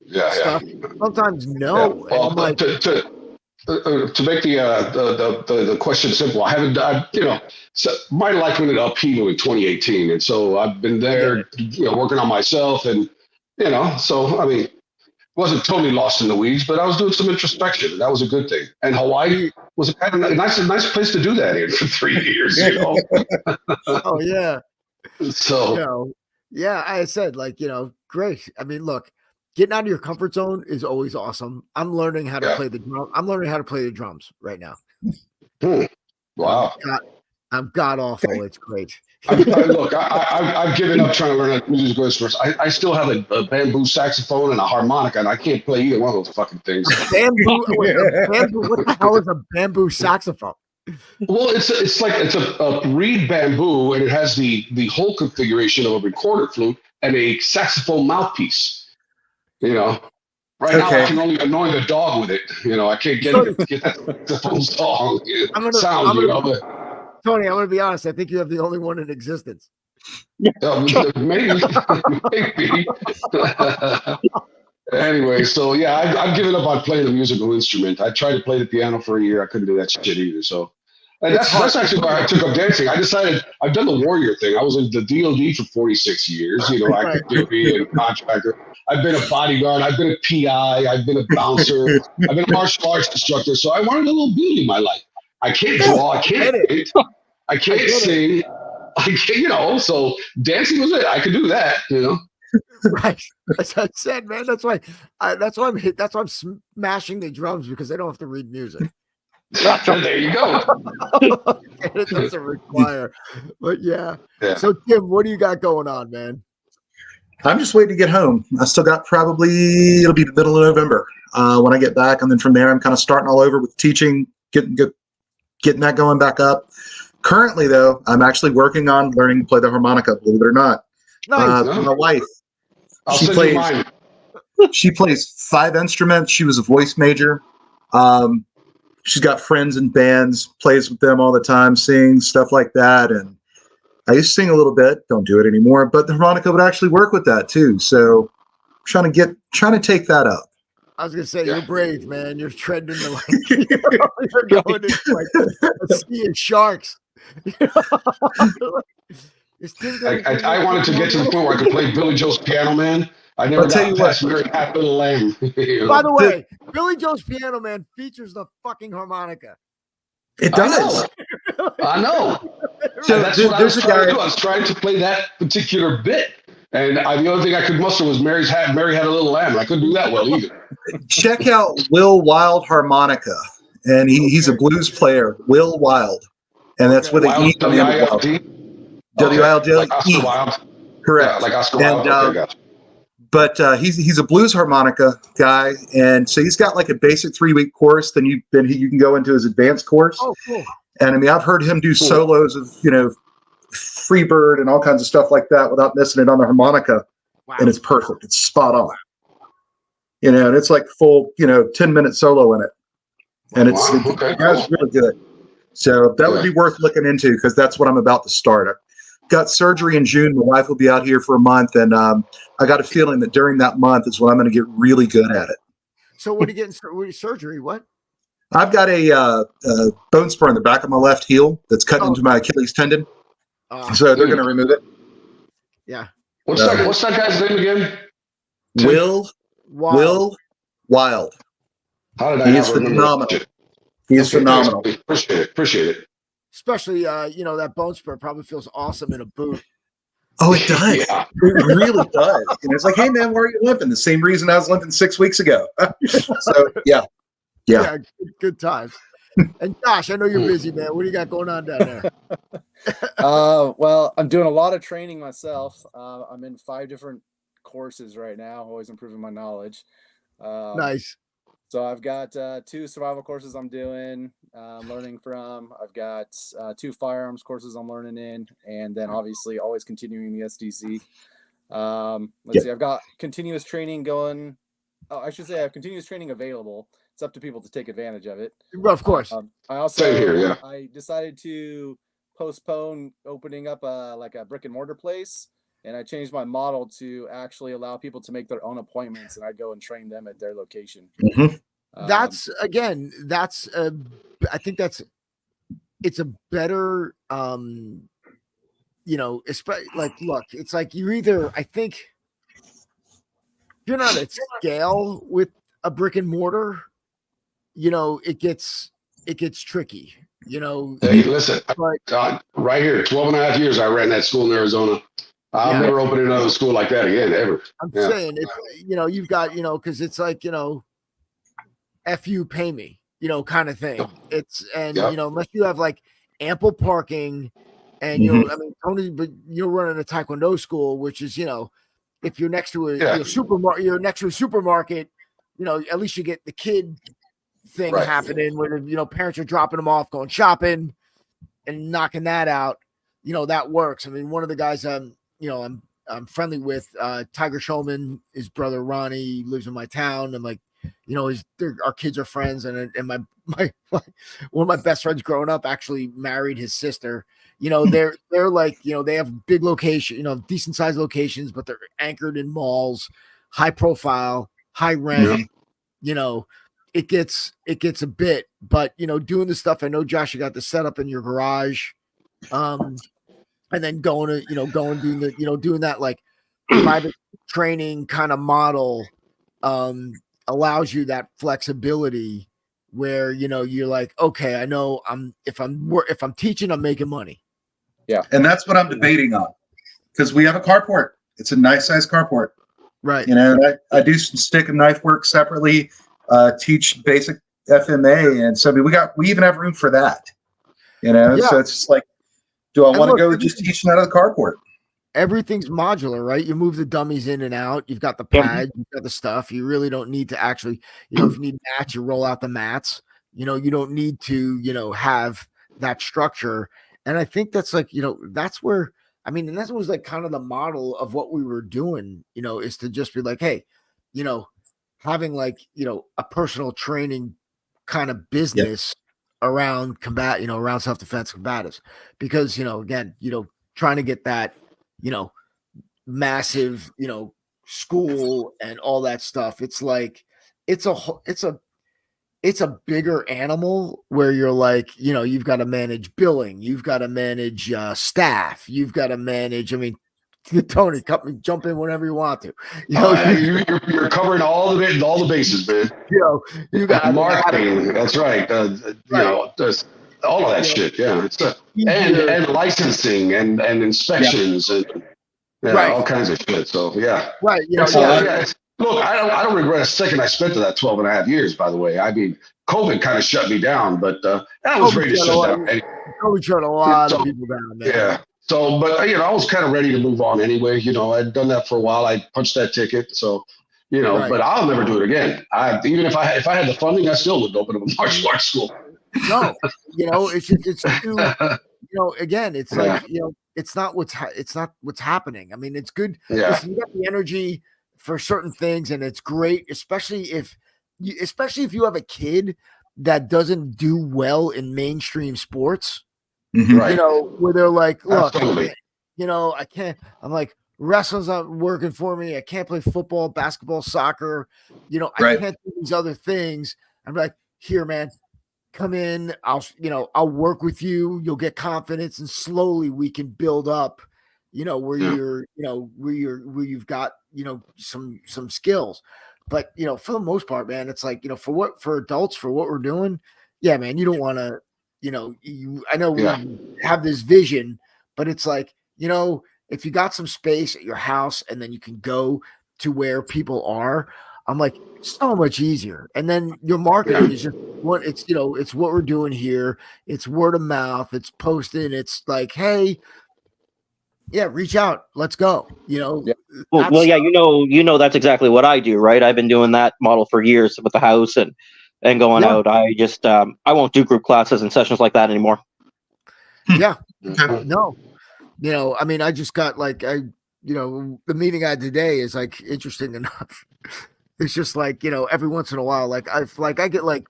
stuff? Sometimes no. Well, like, to make the question simple, I haven't done, you know, so my life went upheaval in 2018, and so I've been there, you know, working on myself, and you know, so I mean, wasn't totally lost in the weeds, but I was doing some introspection. That was a good thing. And Hawaii was a kind of nice place to do that in for 3 years, you know. Oh yeah. So you know, I said, like, you know, great. I mean, look, getting out of your comfort zone is always awesome. I'm learning how to play the drum. I'm learning how to play the drums right now. Wow. I'm god awful. It's great. Look, I've given up trying to learn musical instruments. I still have a bamboo saxophone and a harmonica, and I can't play either one of those fucking things. Bamboo? What the hell is a bamboo saxophone? Well, it's a reed bamboo, and it has the whole configuration of a recorder flute and a saxophone mouthpiece. You know, right now I can only annoy the dog with it. You know, I can't get that saxophone song sound. You know, but Tony, I'm going to be honest. I think you have the only one in existence. Maybe. Anyway, so yeah, I've given up on playing a musical instrument. I tried to play the piano for a year. I couldn't do that shit either. So and that's actually why I took up dancing. I decided I've done the warrior thing. I was in the DOD for 46 years. You know, I could be a contractor. I've been a bodyguard. I've been a PI. I've been a bouncer. I've been a martial arts instructor. So I wanted a little beauty in my life. I can't draw. I can't paint. I can't sing. I can't, you know. So dancing was it. I could do that. You know. Right. As I said, man. That's why I'm smashing the drums, because I don't have to read music. There you go. It doesn't require. But yeah. So Tim, what do you got going on, man? I'm just waiting to get home. I still got it'll be the middle of November when I get back, and then from there I'm kind of starting all over with teaching, getting that going back up. Currently, though, I'm actually working on learning to play the harmonica, believe it or not. Nice. My wife, she plays 5 instruments. She was a voice major. She's got friends in bands, plays with them all the time, sings, stuff like that. And I used to sing a little bit, don't do it anymore, but the harmonica would actually work with that too. So I'm trying to take that up. I was gonna say, you're brave, man. You're treading the line. You're going into like a sea of sharks. I wanted to get to the point where I could play Billy Joe's Piano Man. I never got past Very Happy Little Lamb. By the way, Billy Joe's Piano Man features the fucking harmonica. It does. I know. So that's what I was trying to do. I was trying to play that particular bit. And the only thing I could muster was Mary Had a Little Lamb. And I couldn't do that well either. Check out Will Wild Harmonica. And he's a blues player, Will Wild. And that's with an E. W-I-L-D? W-I-L-D. Like Oscar Wilde? Correct. Yeah, like Oscar Wilde. Okay, gotcha. But he's a blues harmonica guy, and so he's got like a basic 3-week course. Then you can go into his advanced course. Oh, cool. And I mean, I've heard him do solos of Freebird and all kinds of stuff like that without missing it on the harmonica, and it's perfect. It's spot on. And it's like full 10-minute solo in it, and it's really good. So that would be worth looking into, because that's what I'm about to start. I've got surgery in June. My wife will be out here for a month, and I got a feeling that during that month is when I'm going to get really good at it. So what are you getting? Surgery? What? I've got a bone spur in the back of my left heel that's cut into my Achilles tendon. So they're going to remove it. Yeah. What's that guy's name again? Will Wild. How did I He is not remember phenomenal. that? He is phenomenal. Thanks. Appreciate it. Especially, that bone spur probably feels awesome in a boot. Oh, it does. Yeah. It really does. And it's like, hey, man, where are you limping? The same reason I was limping 6 weeks ago. So, yeah. Good times. And Josh, I know you're busy, man. What do you got going on down there? Well, I'm doing a lot of training myself. I'm in 5 different courses right now, always improving my knowledge. Nice. So I've got 2 survival courses I'm doing, learning from. I've got 2 firearms courses I'm learning in, and then obviously always continuing the SDC. Let's see, I've got continuous training going. Oh, I should say I have continuous training available. It's up to people to take advantage of it. Well, of course. I also Same here, yeah. I decided to postpone opening up a brick and mortar place, and I changed my model to actually allow people to make their own appointments, and I go and train them at their location. Mm-hmm. I think it's a better, look, it's like you either, I think, if you're not at scale with a brick and mortar, it gets tricky, Hey, listen, right here, 12 and a half years I ran that school in Arizona. I'll never open another school like that again, ever. I'm saying, you've got, because it's like, F you, pay me, kind of thing. It's, and, unless you have like ample parking and, Tony, but you're running a Taekwondo school, which is, if you're next to a supermarket, at least you get the kid thing happening where, parents are dropping them off, going shopping and knocking that out. That works. I mean, one of the guys, I'm friendly with, Tiger Showman, his brother Ronnie lives in my town. I'm like, our kids are friends, and my one of my best friends growing up actually married his sister. They're like, they have big location, decent sized locations, but they're anchored in malls, high profile, high rent. It gets a bit, but doing the stuff. I know, Josh, you got the setup in your garage, and then doing that like private training kind of model, allows you that flexibility where, you're like, okay, I know if I'm teaching, I'm making money. Yeah. And that's what I'm debating on, because we have a carport. It's a nice size carport. Right. I do some stick and knife work separately, teach basic FMA. And so, we even have room for that, so it's just like, do I want to go just teaching out of the carport? Everything's modular, right? You move the dummies in and out. You've got the pad, you've got the stuff. You really don't need to actually, if you need mats, you roll out the mats. You don't need to, have that structure. And I think that's like, that's where, and that was like kind of the model of what we were doing, is to just be like, hey, having like, a personal training kind of business around combat, around self-defense combatives, because, again, trying to get that, massive, school and all that stuff. It's like, it's a bigger animal where you're like, you've got to manage billing, you've got to manage staff, you've got to manage, Tony, jump in whenever you want to. You're covering all the bases, man. You got marketing. That's right. Just all of that shit. Yeah, it's and licensing and inspections and all kinds of shit. So right. Look, I don't regret a second I spent that 12 and a half years. By the way, COVID kind of shut me down, but I was ready to shut down. COVID shut a lot of people down, man. Yeah. So, but I was kind of ready to move on anyway. I'd done that for a while. I punched that ticket. So, but I'll never do it again. Even if I had the funding, I still would open up a martial arts school. No, it's too, again, it's like, it's not what's happening. It's good. Yeah. Listen, you got the energy for certain things, and it's great, especially if you have a kid that doesn't do well in mainstream sports. Mm-hmm. Right. Where they're like, look, Absolutely. I can't, I'm like, wrestling's not working for me. I can't play football, basketball, soccer. I can't do these other things. I'm like, here, man, come in, I'll work with you, you'll get confidence, and slowly we can build up, where where you've got, some skills. But, for the most part, man, it's like, for adults, for what we're doing, yeah, man, you don't want to, I know we have this vision, but it's like, if you got some space at your house and then you can go to where people are, I'm like, so much easier. And then your marketing is just it's what we're doing here. It's word of mouth. It's posting. It's like, hey, reach out. Let's go. Well, yeah, that's exactly what I do, right? I've been doing that model for years with the house and going out. I just I won't do group classes and sessions like that anymore. Yeah. No. I mean, I just got the meeting I had today is like interesting enough. It's just like, every once in a while, I get like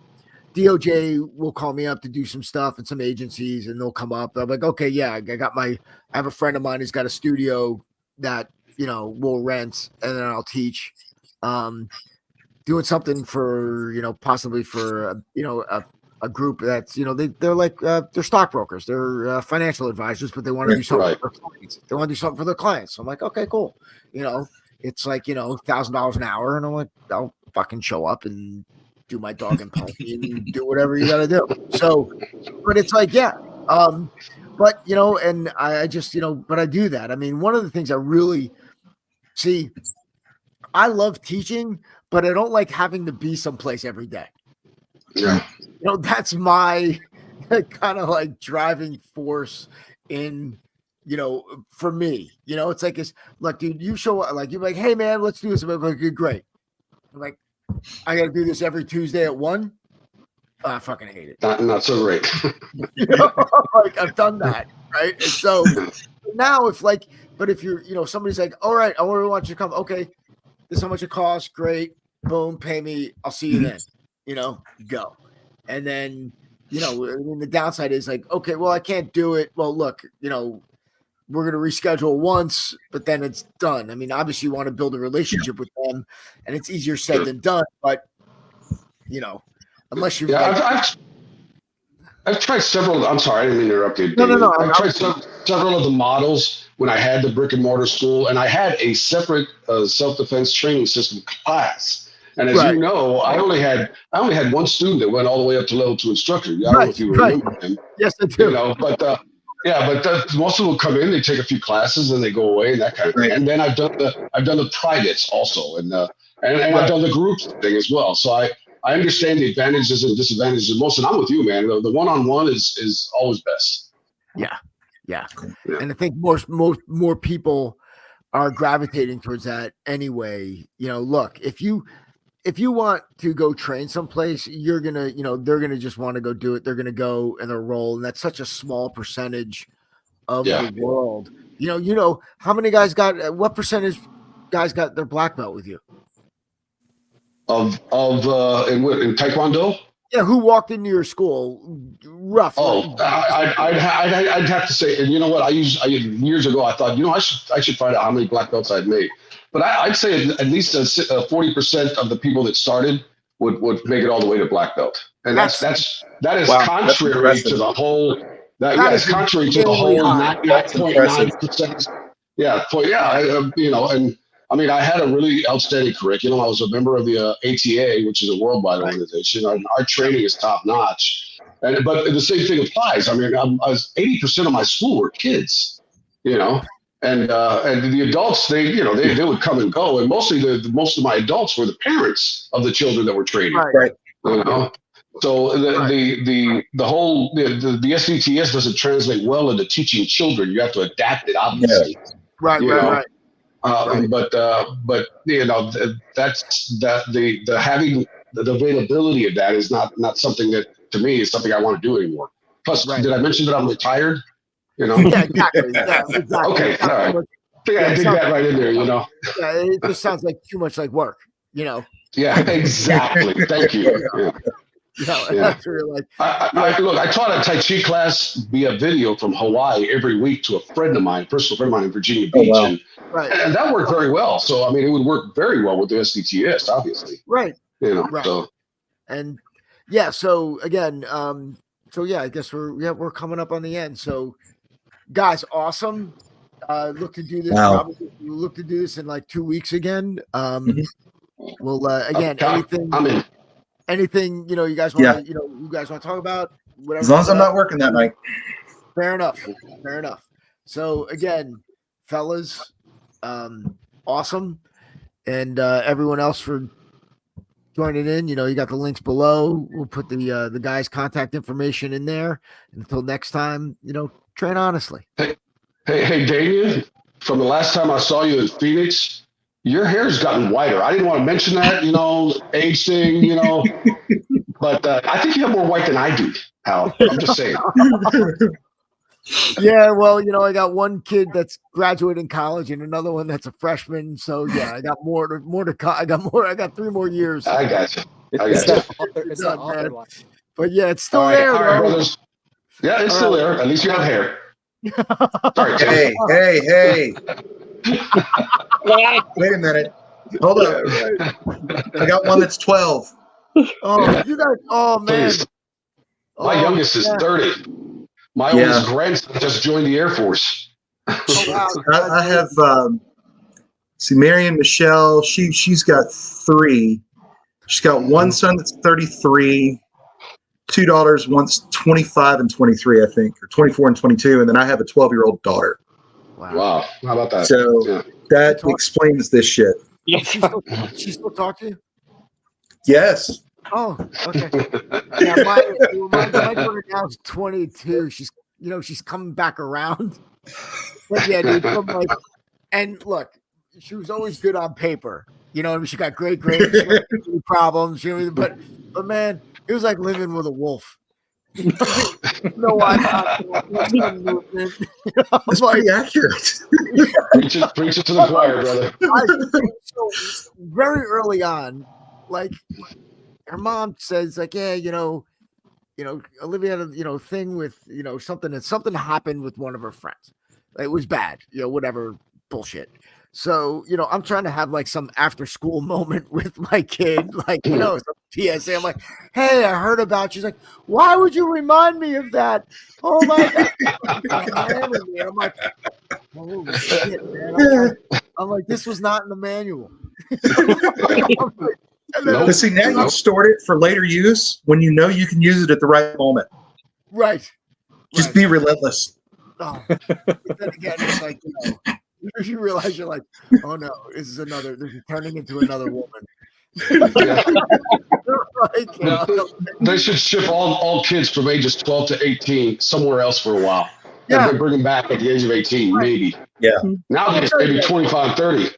DOJ will call me up to do some stuff and some agencies, and they'll come up. I'm like, okay, yeah, I have a friend of mine who's got a studio that, we'll rent, and then I'll teach, doing something for, possibly for, a group that's, they're like, they're stockbrokers, they're financial advisors, but they want to do something for their clients. They want to do something for their clients. So I'm like, okay, cool. It's like, $1,000 an hour. And I'm like, I'll fucking show up and do my dog and pony and do whatever you got to do. So, but it's like, but, and I just, but I do that. I mean, one of the things I really see, I love teaching, but I don't like having to be someplace every day. Yeah. That's my kind of like driving force in, for me, it's like, look, dude, you show up, like, you're like, hey man, let's do this. I'm like, great. I'm like, I got to do this every Tuesday at 1. I fucking hate it. Not so great. Like I've done that. Right. And so now if you're, somebody's like, all right, I want you to come. Okay. This is how much it costs. Great. Boom. Pay me. I'll see you then, go. And then, the downside is like, okay, well, I can't do it. Well, look, we're going to reschedule once, but then it's done. I mean, obviously you want to build a relationship with them, and it's easier said than done, but unless you're I've tried several. I'm sorry, I didn't mean to interrupt you. No. I've tried several of the models when I had the brick and mortar school, and I had a separate self-defense training system class. And as you know, I only had one student that went all the way up to level 2 instructor. I don't know if you remember him. Yes, I do. But most of them come in, they take a few classes, and they go away, and that kind of thing. And then I've done the privates also, and I've done the groups thing as well. So I understand the advantages and disadvantages of most. And I'm with you, man. The one-on-one is always best. Yeah. And I think more people are gravitating towards that anyway. Look, if you want to go train someplace, you're gonna, they're gonna just want to go do it. They're gonna go and they'll roll, and that's such a small percentage of the world. How many guys what percentage guys got their black belt with you? In Taekwondo? Yeah, who walked into your school roughly? Oh, I'd have to say, and you know what? Years ago, I thought, I should find out how many black belts I'd made. But I'd say at least 40% of the people that started would make it all the way to black belt, and that is contrary to the whole. That is contrary to the whole 9.9%. And I mean, I had a really outstanding curriculum. I was a member of the ATA, which is a worldwide organization. Our training is top notch, but the same thing applies. I mean, 80% of my school were kids, And the adults, they would come and go, and most of my adults were the parents of the children that were training. Right. So the SDTS doesn't translate well into teaching children. You have to adapt it, obviously. Yeah. Right. But that's the having the availability of that is not something that, to me, is something I want to do anymore. Plus, did I mention that I'm retired? Yeah, exactly. Yeah, exactly. Okay, all right. I dig that right in there, Yeah, it just sounds like too much like work, Yeah, exactly. Thank you. That's really like. I taught a Tai Chi class via video from Hawaii every week to a personal friend of mine in Virginia Beach, and that worked very well. So I mean, it would work very well with the SDTS, obviously. Right. So. And yeah. So again, I guess we're coming up on the end. So guys, awesome. Look to do this. Wow. Probably look to do this in like 2 weeks again. We'll again anything you guys want to talk about, whatever. As long as I'm not working that night. Fair enough. So again, fellas, awesome, and everyone else for joining in. You got the links below. We'll put the guys' contact information in there. Until next time, train honestly. Hey, Damian, from the last time I saw you in Phoenix, your hair's gotten whiter. I didn't want to mention that, age thing, but I think you have more white than I do, Hal. I'm just saying. Yeah, well, I got one kid that's graduating college and another one that's a freshman. So yeah, I got more to I got 3 more years. I got you. It's not author line. But yeah, it's still All there. right, brothers. Yeah, it's still there. At least you have hair. Sorry, Tim. Hey. Wait a minute. Hold up. I got one that's 12. Oh, you got. Oh man. Please. My youngest is 30. My oldest grandson just joined the Air Force. Oh, wow. I have Marion Michelle. She's got 3. She's got one son that's 33, 2 daughters, one's 25 and 23, I think, or 24 and 22, and then I have a 12-year-old daughter. Wow. How about that? So that explains this shit. Yeah. She still talk to you? Yes. Oh, okay. Yeah, my daughter now is 22. She's coming back around. But yeah, dude, and look, she was always good on paper. She got great grades, problems. But man, it was like living with a wolf. No, That's pretty accurate. Preach it to the choir, brother. So very early on, like her mom says, like, yeah, Olivia had a thing with something happened with one of her friends. It was bad, whatever bullshit. So, I'm trying to have like some after school moment with my kid, like, some PSA. I'm like, hey, I heard about you. She's like, why would you remind me of that? Oh my God. I'm like, holy shit, man. I'm like, this was not in the manual. But see, now you've stored it for later use when you know you can use it at the right moment. Right. Just be relentless. Oh. But then again, it's like, you realize you're like, oh no, this is turning into another woman. They should ship all kids from ages 12 to 18 somewhere else for a while. Yeah. And bring them back at the age of 18, maybe. Yeah. Now it's maybe 25, 30.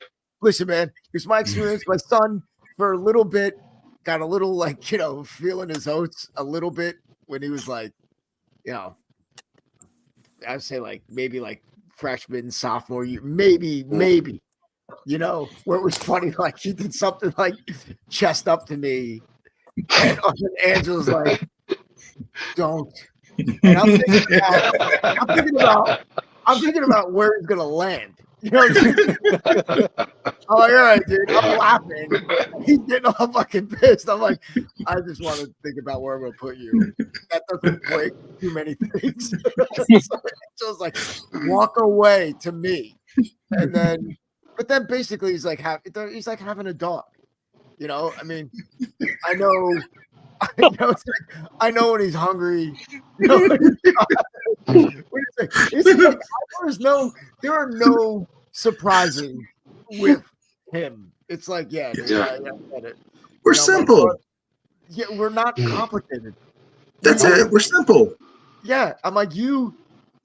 Listen, man, here's my experience. My son, for a little bit, got a little like, feeling his oats a little bit when he was like, I'd say like maybe like freshman, sophomore year, maybe, where it was funny, like he did something like chest up to me, and Angela's like, don't. And I'm thinking about where he's gonna land. I'm like, all right, dude. I'm laughing. He's getting all fucking pissed. I'm like, I just want to think about where I'm gonna put you. That doesn't break too many things. So it's like, walk away to me, and then, but then basically he's like having a dog. I mean, I know. I know when he's hungry. There are no surprising with him. It's like, I get it. We're simple. We're not complicated. That's it. We're simple. Yeah, I'm like you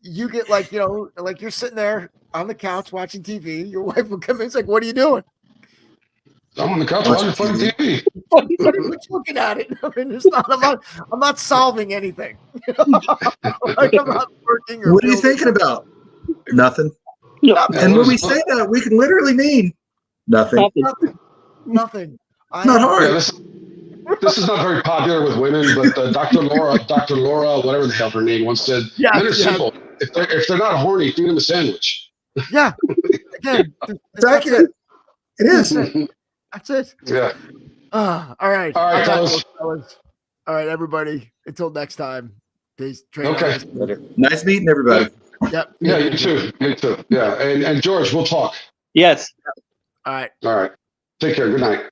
get like like you're sitting there on the couch watching TV. Your wife will come in. It's like, what are you doing? I'm on the couch watching fucking TV. What are you looking at it? I mean, I'm not solving anything. Like I'm not working. What are you thinking about? Nothing. And when we say that, we can literally mean nothing. Nothing. Not hard. Yeah, this is not very popular with women, but Dr. Laura, whatever the hell her name, once said, men are simple. If they're not horny, feed them a sandwich. Yeah. Again, that's it. It is. That's it. Yeah. All right. All right, fellas. All right, everybody. Until next time. Peace. Okay. Nice meeting everybody. Yep. Yeah, you too. You too. Yeah. And George, we'll talk. Yes. All right. All right. Take care. Good night.